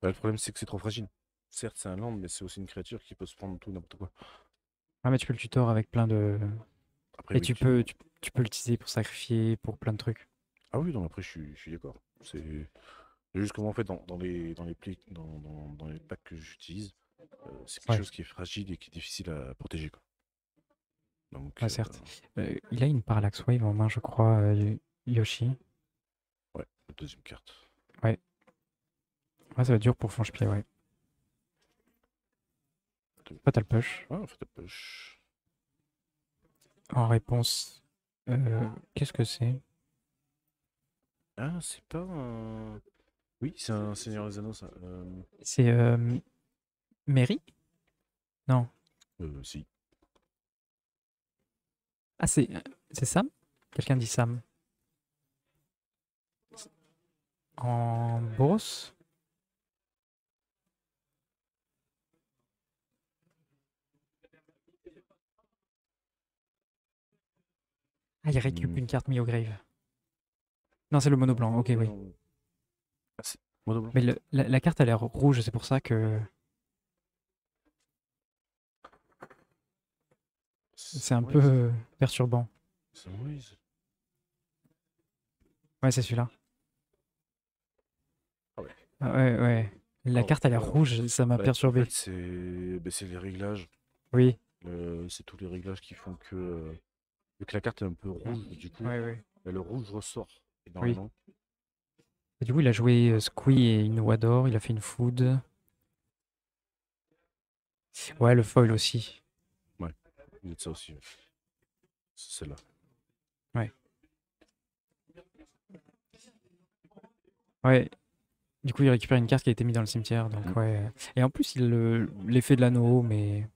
[SPEAKER 1] Bah, le problème, c'est que c'est trop fragile. Certes, c'est un land, mais c'est aussi une créature qui peut se prendre tout n'importe quoi.
[SPEAKER 2] Ah, mais tu peux le tutor avec plein de.
[SPEAKER 1] Après,
[SPEAKER 2] Et
[SPEAKER 1] oui.
[SPEAKER 2] tu peux l'utiliser pour sacrifier, pour plein de trucs.
[SPEAKER 1] Ah oui, non, après, je suis d'accord. C'est juste comment, en fait, dans les packs que j'utilise, c'est quelque
[SPEAKER 2] Ouais,
[SPEAKER 1] chose qui est fragile et qui est difficile à protéger, quoi. Donc,
[SPEAKER 2] ouais, certes. Il a une Parallax Wave en main, je crois, Yoshi.
[SPEAKER 1] ouais, la deuxième carte.
[SPEAKER 2] Ouais. Ouais, ça va être dur pour Franche-Pied, ouais. Fatal Push.
[SPEAKER 1] Ah, Fatal Push.
[SPEAKER 2] En réponse. Qu'est-ce que c'est?
[SPEAKER 1] Ah, c'est pas un... Oui, c'est un Seigneur des Anneaux, ça.
[SPEAKER 2] C'est Mary? Non.
[SPEAKER 1] Si.
[SPEAKER 2] Ah, c'est Sam? Quelqu'un dit Sam. En Boros? Ah, il récupère
[SPEAKER 1] Hmm.
[SPEAKER 2] une carte Miograve. Non, c'est le mono blanc. Ok, oui.
[SPEAKER 1] Non. Ah, c'est Mono Blanc.
[SPEAKER 2] Mais la carte a l'air rouge, c'est pour ça que c'est un peu
[SPEAKER 1] Samwise.
[SPEAKER 2] perturbant.
[SPEAKER 1] Samwise.
[SPEAKER 2] Ouais, c'est celui-là.
[SPEAKER 1] Ah ouais.
[SPEAKER 2] Ah ouais, ouais. La
[SPEAKER 1] Oh,
[SPEAKER 2] carte a l'air
[SPEAKER 1] alors,
[SPEAKER 2] rouge, ça m'a
[SPEAKER 1] bah, en
[SPEAKER 2] perturbé.
[SPEAKER 1] fait, c'est les réglages.
[SPEAKER 2] Oui,
[SPEAKER 1] C'est tous les réglages qui font vu que la carte est un peu rouge, du coup,
[SPEAKER 2] ouais, ouais.
[SPEAKER 1] bah, le rouge ressort
[SPEAKER 2] Oui.
[SPEAKER 1] énormément.
[SPEAKER 2] Et du coup, il a joué Squee et une Wador, il a fait une food. Ouais, le foil aussi.
[SPEAKER 1] Ouais, il y a de ça aussi. Ouais. C'est celle-là.
[SPEAKER 2] Ouais. Ouais. Du coup, il récupère une carte qui a été mise dans le cimetière,
[SPEAKER 1] Mm.
[SPEAKER 2] donc ouais. Et en plus, il l'effet de l'anneau, mais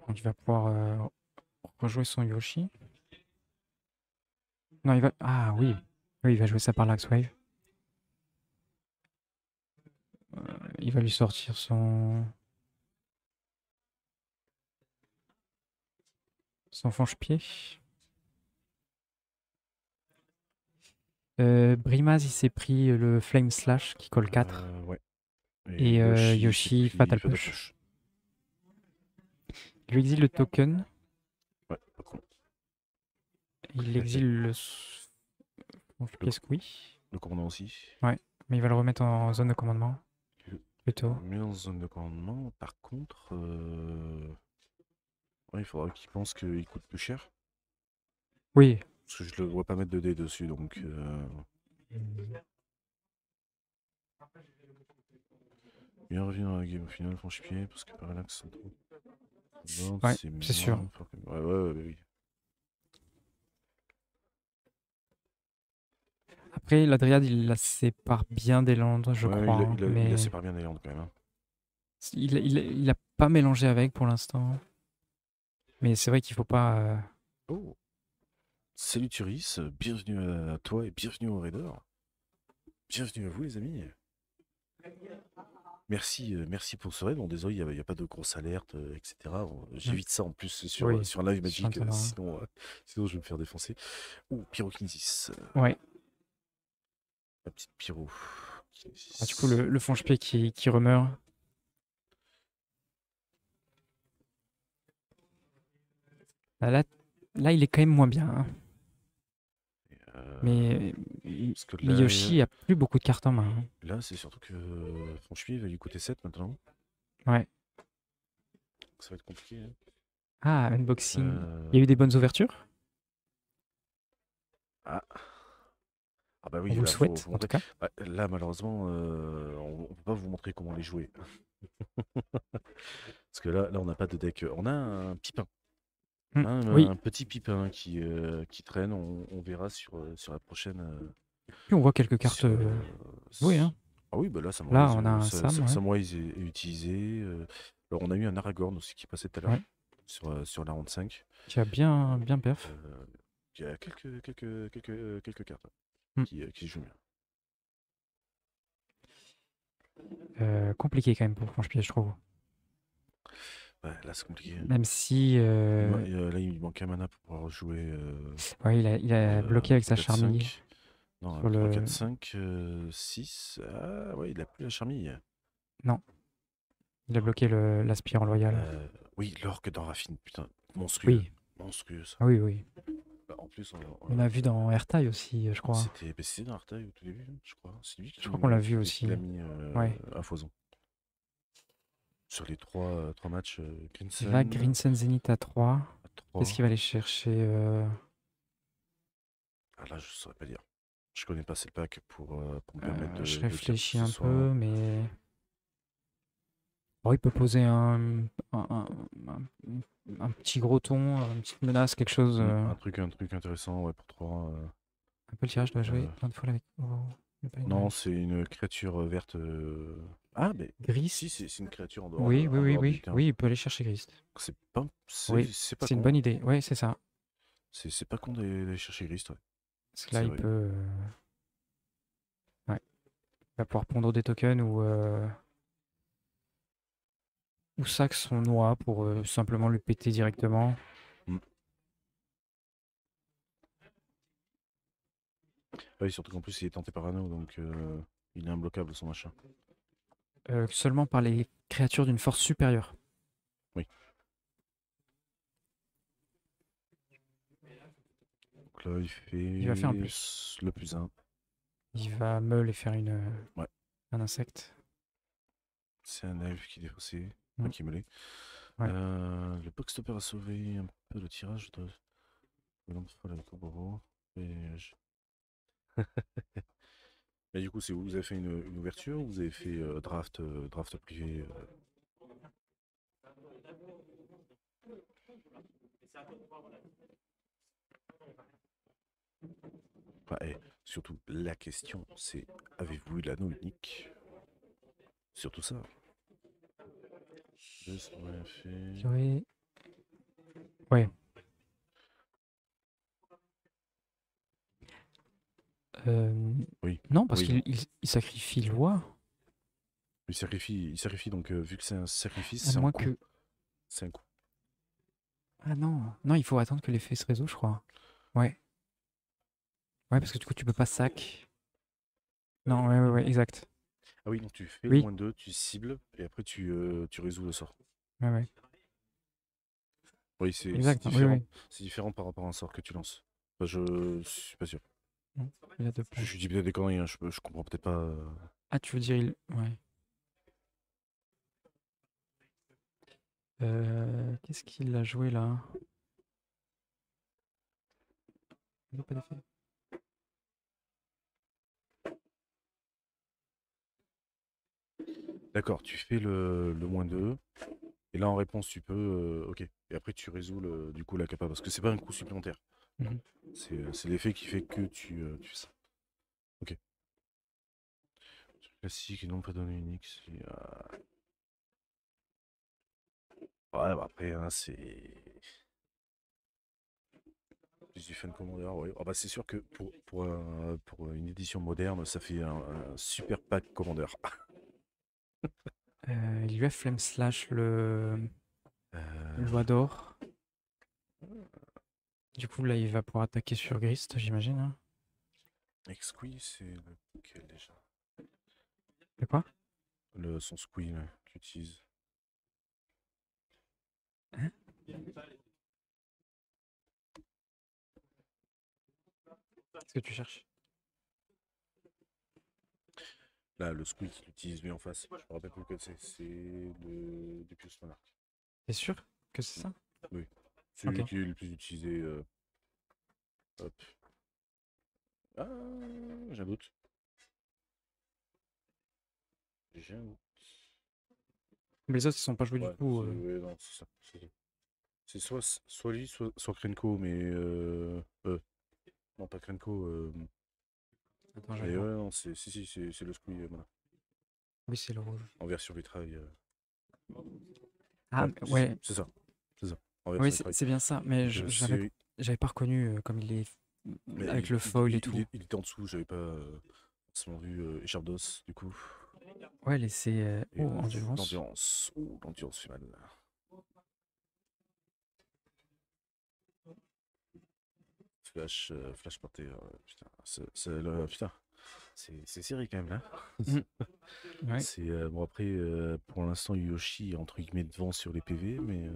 [SPEAKER 2] donc il va pouvoir rejouer son Yoshi. Non, il va. Ah oui. Oui, il va jouer ça par l'Axe Wave. Il va lui sortir son fonche-pied. Brimaz, il s'est pris le Flame Slash qui colle 4.
[SPEAKER 1] Ouais. Et
[SPEAKER 2] Et
[SPEAKER 1] Yoshi s'est
[SPEAKER 2] Yoshi,
[SPEAKER 1] pris
[SPEAKER 2] Fatal
[SPEAKER 1] Fatal
[SPEAKER 2] Push.
[SPEAKER 1] Push.
[SPEAKER 2] Il lui exile le token.
[SPEAKER 1] Ouais, pas con.
[SPEAKER 2] Il
[SPEAKER 1] Et
[SPEAKER 2] exile le
[SPEAKER 1] le,
[SPEAKER 2] fonche-pied Squee.
[SPEAKER 1] le commandant aussi.
[SPEAKER 2] Ouais, mais il va le remettre en zone de commandement,
[SPEAKER 1] Le
[SPEAKER 2] plutôt.
[SPEAKER 1] met en zone de commandement. Par contre, ouais, il faudra qu'il pense qu'il coûte plus cher.
[SPEAKER 2] Oui.
[SPEAKER 1] Parce que je le vois pas mettre de dés dessus, donc... Il revient dans la game au final, franche-pied, parce que Parallax sont trop... Board,
[SPEAKER 2] Ouais,
[SPEAKER 1] c'est
[SPEAKER 2] c'est sûr.
[SPEAKER 1] moins fort que... Ouais, ouais, ouais, oui.
[SPEAKER 2] Après, la Dryade, il la sépare bien des Landes, je
[SPEAKER 1] Ouais,
[SPEAKER 2] crois, hein,
[SPEAKER 1] il a
[SPEAKER 2] mais
[SPEAKER 1] séparé bien des Landes quand même. Hein.
[SPEAKER 2] il a pas mélangé avec pour l'instant. Mais c'est vrai qu'il faut pas.
[SPEAKER 1] Oh, salut Turis, bienvenue à toi et bienvenue au Raider. Bienvenue à vous les amis. Merci, merci pour ce raid. Bon, désolé, il y a pas de grosse alerte, etc. Bon,
[SPEAKER 2] Mm.
[SPEAKER 1] j'évite ça en plus
[SPEAKER 2] Oui,
[SPEAKER 1] sur Live
[SPEAKER 2] sur un
[SPEAKER 1] Magic,
[SPEAKER 2] tonneau, hein.
[SPEAKER 1] sinon je vais me faire défoncer. Ou Pyrokinesis,
[SPEAKER 2] Ouais.
[SPEAKER 1] la petite Pyro.
[SPEAKER 2] Ah, du coup, le fonche-pied qui remeurt. Ah, là, il est quand même moins bien, hein. Mais,
[SPEAKER 1] Parce que
[SPEAKER 2] mais
[SPEAKER 1] là,
[SPEAKER 2] Yoshi a plus beaucoup de cartes en main, hein.
[SPEAKER 1] là c'est surtout que franchement, il va lui coûter 7 maintenant.
[SPEAKER 2] Ouais.
[SPEAKER 1] Ça va être compliqué. Hein.
[SPEAKER 2] Ah, unboxing. Il y a eu
[SPEAKER 1] Euh,
[SPEAKER 2] des bonnes ouvertures.
[SPEAKER 1] Ah. Ah bah
[SPEAKER 2] On
[SPEAKER 1] oui,
[SPEAKER 2] vous le
[SPEAKER 1] là,
[SPEAKER 2] souhaite,
[SPEAKER 1] faut
[SPEAKER 2] en tout
[SPEAKER 1] montrer.
[SPEAKER 2] cas.
[SPEAKER 1] Bah, là, malheureusement, on peut pas vous montrer comment les jouer. Parce que là, on n'a pas de deck. On a un pipin.
[SPEAKER 2] Mm.
[SPEAKER 1] On a
[SPEAKER 2] Oui.
[SPEAKER 1] un petit pipin qui traîne. On verra sur la prochaine.
[SPEAKER 2] Puis on voit quelques cartes.
[SPEAKER 1] Sur,
[SPEAKER 2] Oui, hein.
[SPEAKER 1] Ah oui, bah là,
[SPEAKER 2] Là,
[SPEAKER 1] Samwise,
[SPEAKER 2] on a un Sam, ouais.
[SPEAKER 1] Samwise est utilisé. Alors, on a eu un Aragorn aussi qui passait tout à l'heure
[SPEAKER 2] Ouais.
[SPEAKER 1] sur la round 5.
[SPEAKER 2] Qui a bien perf.
[SPEAKER 1] Il y a quelques cartes
[SPEAKER 2] Mm.
[SPEAKER 1] qui jouent bien.
[SPEAKER 2] Compliqué quand même pour Franche-Pied, je trouve.
[SPEAKER 1] Ouais, là, c'est compliqué. Hein.
[SPEAKER 2] Même si.
[SPEAKER 1] Là, il manque un mana pour pouvoir jouer
[SPEAKER 2] Ouais, il a bloqué avec
[SPEAKER 1] 3,
[SPEAKER 2] sa
[SPEAKER 1] 4,
[SPEAKER 2] charmille
[SPEAKER 1] 5. Non,
[SPEAKER 2] sur
[SPEAKER 1] 3,
[SPEAKER 2] le.
[SPEAKER 1] 4, 5, 6. Ah ouais, il a plus la charmille.
[SPEAKER 2] Non, il a bloqué l'aspirant loyal.
[SPEAKER 1] Oui, l'orque dans Raffine, putain, monstrueux.
[SPEAKER 2] Oui,
[SPEAKER 1] Monstrueux ça.
[SPEAKER 2] ah oui, oui.
[SPEAKER 1] Bah, en plus,
[SPEAKER 2] On l'a vu dans Airtail aussi, je crois.
[SPEAKER 1] c'était dans Artail au tout début, je crois. C'est lui
[SPEAKER 2] Je crois qu'on l'a vu
[SPEAKER 1] qui
[SPEAKER 2] aussi.
[SPEAKER 1] l'a mis
[SPEAKER 2] Ouais.
[SPEAKER 1] à foison. sur les trois matchs,
[SPEAKER 2] Il va
[SPEAKER 1] Grinsen
[SPEAKER 2] Grinsen Zenith à 3.
[SPEAKER 1] à
[SPEAKER 2] Qu'est-ce
[SPEAKER 1] 3.
[SPEAKER 2] qu'il va aller chercher
[SPEAKER 1] Ah là, je saurais pas dire. Je connais pas assez le pack pour me permettre
[SPEAKER 2] Je
[SPEAKER 1] de dire
[SPEAKER 2] réfléchis
[SPEAKER 1] ce
[SPEAKER 2] un
[SPEAKER 1] soir.
[SPEAKER 2] peu, mais bon, il peut poser un, un- un petit gros ton, une petite menace, quelque chose.
[SPEAKER 1] Un truc intéressant, ouais, pour 3.
[SPEAKER 2] Un peu le tirage doit jouer plein de fois avec. Le
[SPEAKER 1] Non,
[SPEAKER 2] palinage.
[SPEAKER 1] c'est une créature verte. Ah, mais
[SPEAKER 2] Grist.
[SPEAKER 1] si, c'est une créature en dehors,
[SPEAKER 2] Oui, oui,
[SPEAKER 1] en
[SPEAKER 2] oui,
[SPEAKER 1] dehors du
[SPEAKER 2] oui.
[SPEAKER 1] terrain.
[SPEAKER 2] Oui, il peut aller chercher Grist.
[SPEAKER 1] C'est pas,
[SPEAKER 2] Oui,
[SPEAKER 1] c'est pas
[SPEAKER 2] c'est une
[SPEAKER 1] con.
[SPEAKER 2] bonne idée. Oui, c'est ça.
[SPEAKER 1] C'est pas con d'aller chercher Grist, ouais.
[SPEAKER 2] Parce que là,
[SPEAKER 1] C'est
[SPEAKER 2] il
[SPEAKER 1] vrai.
[SPEAKER 2] peut. Ouais. Il va pouvoir pondre des tokens ou sac son noix pour simplement le péter directement.
[SPEAKER 1] Mm. Oui, surtout qu'en plus, il est tenté par anneau, donc il est imbloquable, son machin.
[SPEAKER 2] Seulement par les créatures d'une force supérieure.
[SPEAKER 1] Oui. Donc là, il
[SPEAKER 2] Il va faire un
[SPEAKER 1] fait
[SPEAKER 2] plus.
[SPEAKER 1] le plus 1.
[SPEAKER 2] Il va meule et faire
[SPEAKER 1] Ouais.
[SPEAKER 2] un insecte.
[SPEAKER 1] C'est un elfe qui est défaussé,
[SPEAKER 2] Mm.
[SPEAKER 1] enfin qui est mêlé.
[SPEAKER 2] Ouais.
[SPEAKER 1] Le box-stopper a sauvé un peu le tirage de l'entre avec Oboro. Et du coup, c'est où vous avez fait une ouverture ou vous avez fait draft privé surtout, la question, c'est avez-vous eu l'anneau unique? Surtout ça. Deux, rien fait.
[SPEAKER 2] Purée. Ouais.
[SPEAKER 1] Oui,
[SPEAKER 2] Non, parce
[SPEAKER 1] oui,
[SPEAKER 2] qu'il
[SPEAKER 1] non.
[SPEAKER 2] il sacrifie loi.
[SPEAKER 1] Il sacrifie donc vu que c'est un sacrifice,
[SPEAKER 2] À
[SPEAKER 1] c'est un
[SPEAKER 2] moins
[SPEAKER 1] coup.
[SPEAKER 2] que.
[SPEAKER 1] C'est un coup.
[SPEAKER 2] Ah non. Non, il faut attendre que l'effet se résout, je crois. Ouais. Ouais, parce que du coup, tu peux pas sac. Non, ouais, ouais, ouais, exact.
[SPEAKER 1] Ah oui, donc tu fais le
[SPEAKER 2] Oui.
[SPEAKER 1] moins 2, tu cibles, et après tu résous le sort.
[SPEAKER 2] Ouais, ouais.
[SPEAKER 1] Oui, c'est
[SPEAKER 2] Exact. Oui,
[SPEAKER 1] différent.
[SPEAKER 2] oui.
[SPEAKER 1] C'est différent par rapport à un sort que tu lances. Enfin, je suis pas sûr.
[SPEAKER 2] Non, il a deux
[SPEAKER 1] Je,
[SPEAKER 2] points.
[SPEAKER 1] je dis peut-être des conneries, hein, je comprends peut-être pas.
[SPEAKER 2] Ah, tu veux dire il. Ouais. Qu'est-ce qu'il a joué là? Il n'a pas d'effet.
[SPEAKER 1] D'accord, tu fais le moins 2, et là en réponse tu peux. Ok. Et après tu résous du coup la capa, parce que c'est pas un coup supplémentaire.
[SPEAKER 2] Mhm.
[SPEAKER 1] C'est l'effet qui fait que tu fais ça. Ok. Classique et non pas donné unique. Ouais, bah après, hein, c'est. Plus du Fun Commander, ouais. Ah bah c'est sûr que pour une édition moderne, ça fait un super pack Commander.
[SPEAKER 2] Il lui a Flame Slash le
[SPEAKER 1] Euh,
[SPEAKER 2] Loi d'or. Du coup, là, il va pouvoir attaquer sur Grist, j'imagine, hein.
[SPEAKER 1] Exquis, c'est lequel déjà?
[SPEAKER 2] De quoi?
[SPEAKER 1] Son Squee là, qu'il utilise.
[SPEAKER 2] Hein? Qu'est-ce que tu cherches?
[SPEAKER 1] Là, le Squee qu'il utilise lui en face. Je me rappelle plus lequel c'est. C'est le Dupius Monarch.
[SPEAKER 2] T'es sûr que c'est ça?
[SPEAKER 1] Oui.
[SPEAKER 2] Ok.
[SPEAKER 1] Celui qui est le plus utilisé. Hop. Ah, j'ai un doute. J'ai un doute.
[SPEAKER 2] Mais les autres, ils sont pas joués du
[SPEAKER 1] Ouais,
[SPEAKER 2] tout.
[SPEAKER 1] ouais, non, c'est ça. C'est soit lui, soit Krenko, mais. Non, pas Krenko.
[SPEAKER 2] Attends, je vais
[SPEAKER 1] Mais
[SPEAKER 2] voir.
[SPEAKER 1] ouais, non, c'est le Squee, voilà.
[SPEAKER 2] Oui, c'est le rouge.
[SPEAKER 1] En version vitrail.
[SPEAKER 2] Ah,
[SPEAKER 1] Ouais,
[SPEAKER 2] ouais.
[SPEAKER 1] c'est ça. C'est ça. En
[SPEAKER 2] Oui,
[SPEAKER 1] version vitrail.
[SPEAKER 2] c'est bien ça. Mais
[SPEAKER 1] Donc,
[SPEAKER 2] j'avais pas reconnu comme il est
[SPEAKER 1] mais
[SPEAKER 2] avec le foil et tout.
[SPEAKER 1] il était en dessous, j'avais pas forcément vu Écharpe d'os, du coup.
[SPEAKER 2] Ouais, laisser.
[SPEAKER 1] Et
[SPEAKER 2] Oh, endurance.
[SPEAKER 1] l'endurance. Oh, l'endurance fait mal. Flash porté. Putain, putain. C'est serré quand même là.
[SPEAKER 2] Mm. Ouais.
[SPEAKER 1] C'est bon après pour l'instant Yoshi est entre guillemets devant sur les PV, mais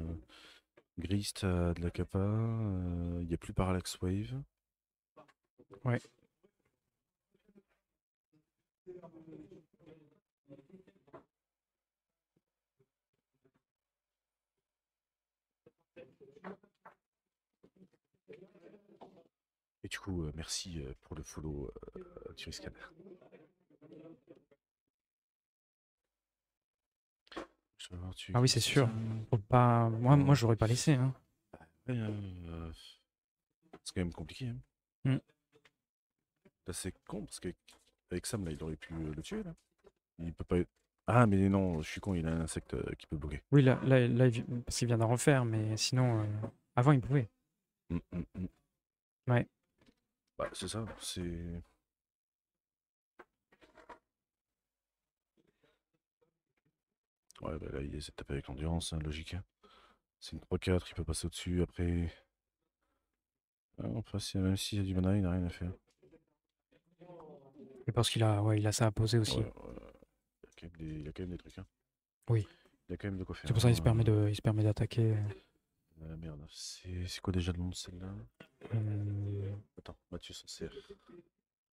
[SPEAKER 1] Grist a de la capa, il n'y a plus Parallax Wave.
[SPEAKER 2] Ouais.
[SPEAKER 1] coup, merci pour le follow, Turiscan. Je vais voir, tu
[SPEAKER 2] Ah oui,
[SPEAKER 1] écris
[SPEAKER 2] c'est
[SPEAKER 1] ça.
[SPEAKER 2] sûr. Faut pas... Moi,
[SPEAKER 1] Ouais,
[SPEAKER 2] j'aurais pas laissé. Hein.
[SPEAKER 1] ouais, c'est quand même compliqué. Hein.
[SPEAKER 2] Mm.
[SPEAKER 1] Là, c'est con parce qu'avec Sam, là, il aurait pu le tuer. Là. Il peut pas. Ah, mais non, je suis con, il a un insecte qui peut bloquer.
[SPEAKER 2] Oui, parce qu'il vient d'en refaire, mais sinon, avant, il pouvait.
[SPEAKER 1] Mm, mm, mm.
[SPEAKER 2] Ouais.
[SPEAKER 1] Bah, c'est ça, c'est. Ouais, bah là, il essaie de taper avec l'endurance, hein, logique. Hein. C'est une 3-4, il peut passer au-dessus. Après, enfin, même s'il y a du mana, il n'a rien à faire.
[SPEAKER 2] Et parce il a ça à poser
[SPEAKER 1] Ouais,
[SPEAKER 2] aussi.
[SPEAKER 1] il a quand même des trucs. Hein.
[SPEAKER 2] Oui.
[SPEAKER 1] Il a quand même de quoi
[SPEAKER 2] C'est
[SPEAKER 1] faire.
[SPEAKER 2] pour ça
[SPEAKER 1] Hein.
[SPEAKER 2] il se permet d'attaquer.
[SPEAKER 1] Merde, c'est quoi déjà le nom de celle-là? Attends, Mathieu Sancerre.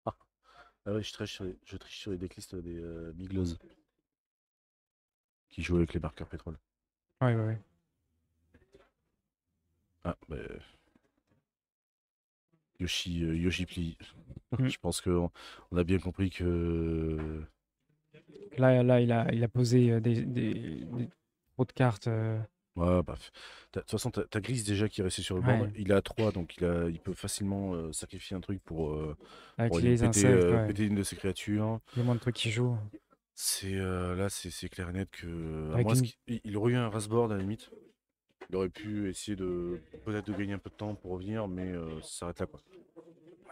[SPEAKER 1] Ah, ah ouais, je triche sur les decklists des Migloz qui jouent avec les marqueurs pétrole.
[SPEAKER 2] Ouais.
[SPEAKER 1] Ah, bah, Yoshi Pli.
[SPEAKER 2] Mm.
[SPEAKER 1] Je pense qu'on on a bien compris que.
[SPEAKER 2] Là, il a posé trop de cartes.
[SPEAKER 1] Ouais, bah, de toute façon, t'as Gris déjà qui est resté sur le board.
[SPEAKER 2] Ouais.
[SPEAKER 1] Il est à 3, donc il peut facilement sacrifier un truc
[SPEAKER 2] Avec
[SPEAKER 1] pour aller
[SPEAKER 2] les insectes, ouais.
[SPEAKER 1] péter une de ses créatures.
[SPEAKER 2] Il y a moins de trucs qui jouent.
[SPEAKER 1] Là, c'est clair et net que. À
[SPEAKER 2] Avec
[SPEAKER 1] moins
[SPEAKER 2] une...
[SPEAKER 1] il aurait eu un Rasboard à la limite. Il aurait pu essayer de peut-être de gagner un peu de temps pour revenir, mais ça s'arrête là quoi.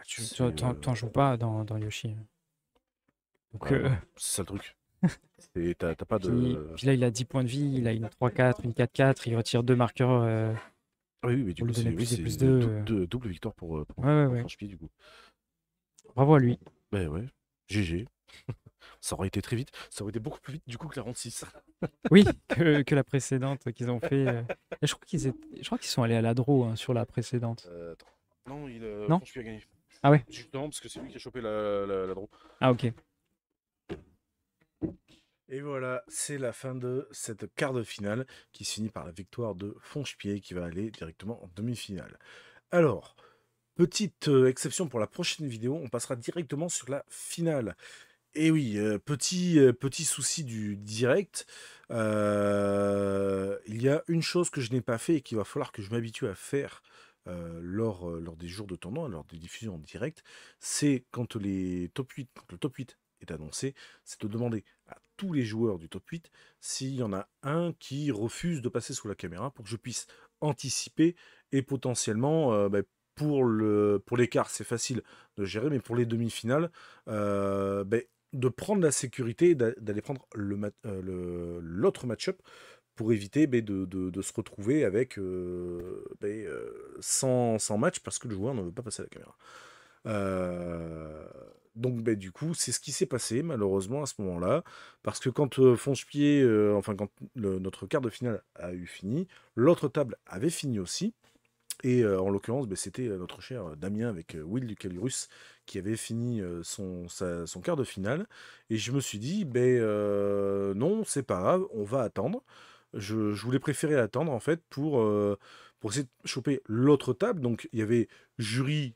[SPEAKER 1] C'est
[SPEAKER 2] T'en joues pas dans Yoshi. Donc,
[SPEAKER 1] ouais, c'est ça le truc. T'as pas de.
[SPEAKER 2] puis là, il a 10 points de vie, il a une 3-4, une 4-4, il retire deux marqueurs
[SPEAKER 1] Ah oui, mais du
[SPEAKER 2] pour
[SPEAKER 1] coup,
[SPEAKER 2] lui donner
[SPEAKER 1] oui,
[SPEAKER 2] plus et
[SPEAKER 1] c'est
[SPEAKER 2] plus 2.
[SPEAKER 1] double victoire pour
[SPEAKER 2] Ouais.
[SPEAKER 1] Franche-Pied du coup.
[SPEAKER 2] Bravo à lui.
[SPEAKER 1] Ben ouais, GG. Ça aurait été très vite. Ça aurait été beaucoup plus vite du coup que la ronde 6.
[SPEAKER 2] Oui, que la précédente qu'ils ont fait. Et je crois qu'ils sont allés à la draw hein, sur la précédente.
[SPEAKER 1] Attends. Non,
[SPEAKER 2] Non?
[SPEAKER 1] Franche-Pied a gagné.
[SPEAKER 2] Ah ouais?
[SPEAKER 1] Justement, parce que c'est lui qui a chopé la draw.
[SPEAKER 2] Ah ok.
[SPEAKER 1] Et voilà, c'est la fin de cette quart de finale qui se finit par la victoire de Fonchepied qui va aller directement en demi-finale. Alors, petite exception pour la prochaine vidéo, on passera directement sur la finale. Et oui, petit souci du direct, il y a une chose que je n'ai pas fait et qu'il va falloir que je m'habitue à faire lors des jours de tournoi, lors des diffusions en direct, c'est quand le top 8 est annoncé, c'est de demander à tous les joueurs du top 8 s'il y en a un qui refuse de passer sous la caméra pour que je puisse anticiper et potentiellement, pour l'écart, c'est facile de gérer, mais pour les demi-finales, de prendre la sécurité et d'aller prendre l'autre match-up pour éviter de se retrouver avec 100 matchs parce que le joueur ne veut pas passer à la caméra. Donc du coup, c'est ce qui s'est passé malheureusement à ce moment-là, parce que quand Fonchepied, enfin quand notre quart de finale a eu fini, l'autre table avait fini aussi. Et en l'occurrence, c'était notre cher Damien avec Will du Calurus qui avait fini son quart de finale. Et je me suis dit, non, c'est pas grave, on va attendre. Je voulais préférer attendre en fait pour essayer de choper l'autre table. Donc il y avait Jury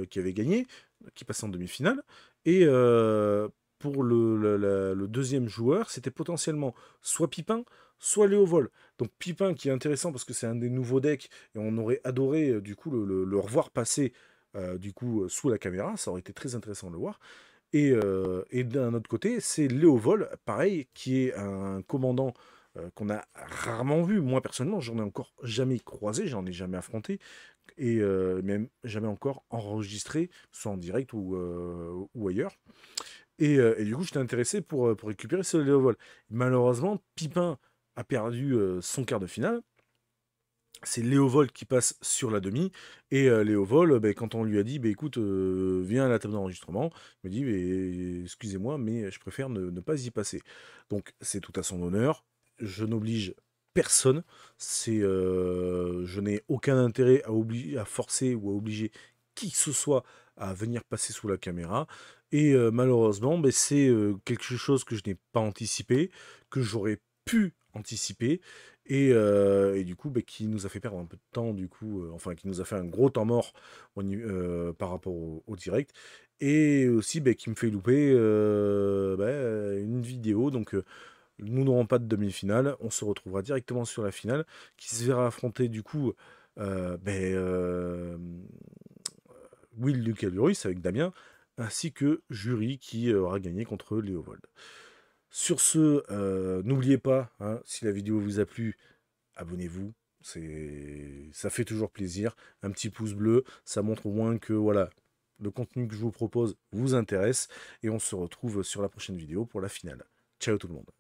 [SPEAKER 1] qui avait gagné, qui passait en demi-finale. Et pour le deuxième joueur, c'était potentiellement soit Pipin, soit Léovol. Donc Pipin qui est intéressant parce que c'est un des nouveaux decks et on aurait adoré du coup le revoir passer sous la caméra, ça aurait été très intéressant de le voir. Et d'un autre côté, c'est Léovol, pareil, qui est un commandant qu'on a rarement vu. Moi personnellement, j'en ai encore jamais croisé, j'en ai jamais affronté et même jamais encore enregistré, soit en direct ou ailleurs. Et du coup, j'étais intéressé pour récupérer ce Léovol. Malheureusement, Pipin a perdu son quart de finale. C'est Léovol qui passe sur la demi. Et Léovol, quand on lui a dit, écoute, viens à la table d'enregistrement, il me dit, excusez-moi, mais je préfère ne pas y passer. Donc, c'est tout à son honneur. Je n'oblige personne. Je n'ai aucun intérêt à forcer ou à obliger qui que ce soit à venir passer sous la caméra. Et malheureusement, c'est quelque chose que je n'ai pas anticipé, que j'aurais pu anticiper. Et du coup, qui nous a fait perdre un peu de temps, du coup, enfin, qui nous a fait un gros temps mort par rapport au direct, et aussi qui me fait louper une vidéo. Donc, nous n'aurons pas de demi-finale, on se retrouvera directement sur la finale, qui se verra affronter, du coup, Will Lucalurus avec Damien, ainsi que Jury qui aura gagné contre Léovold. Sur ce, n'oubliez pas, hein, si la vidéo vous a plu, abonnez-vous, ça fait toujours plaisir. Un petit pouce bleu, ça montre au moins que voilà, le contenu que je vous propose vous intéresse. Et on se retrouve sur la prochaine vidéo pour la finale. Ciao tout le monde.